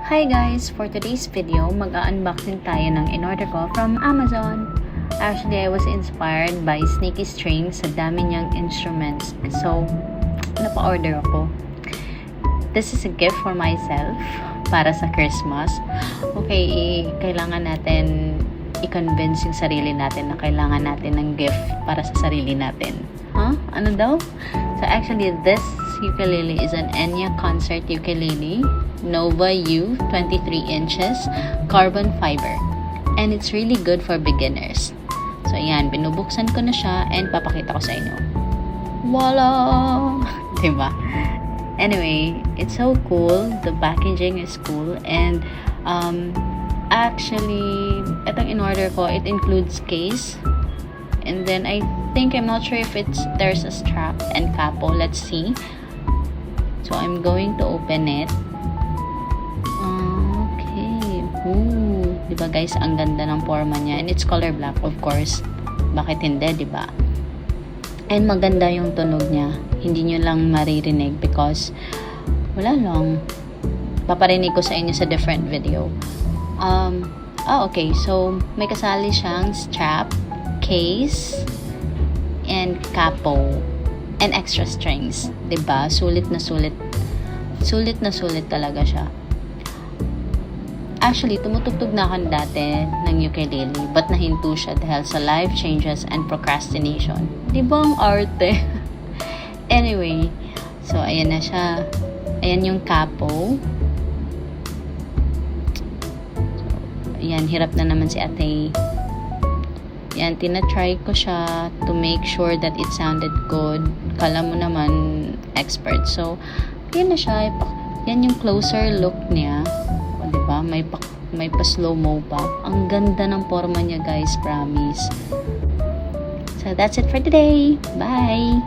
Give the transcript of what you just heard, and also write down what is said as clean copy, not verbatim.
Hi guys! For today's video, mag-unboxing tayo ng in-order ko from Amazon. Actually, I was inspired by Sneaky Strings sa dami niyang instruments. So, napa-order ako. This is a gift for myself para sa Christmas. Okay, kailangan natin i-convince yung sarili natin na kailangan natin ng gift para sa sarili natin. Huh? Ano daw? So, actually, this ukulele is an Enya concert ukulele. Nova U 23 inches carbon fiber, and it's really good for beginners. So ayan, binubuksan ko na siya and papakita ko sa inyo. Voila! Diba? Anyway, it's so cool. The packaging is cool, and actually itong in-order ko, it includes case, and then I'm not sure if there's a strap and capo. Let's see. So I'm going to open it. Ooh, diba guys, ang ganda ng forma niya, and it's color black, of course. Bakit hindi, diba? And maganda yung tunog niya. Hindi nyo lang maririnig because wala lang. Paparinig ko sa inyo sa different video. Okay. So, may kasali siyang strap, case, and capo, and extra strings. Diba? Sulit na sulit. Sulit na sulit talaga siya. Actually, tumutugtog na ako dati ng ukulele, but nahinto siya dahil sa life changes and procrastination. Di ba ang arte? Anyway, so ayan na siya. Ayan yung capo. So, ayan, hirap na naman si ate. Ayan, tinatry ko siya to make sure that it sounded good. Kala mo naman expert. So, ayan na siya. Yan yung closer look niya. Diba? May pa-slow-mo pa. Ang ganda ng forma niya, guys. Promise. So, that's it for today. Bye!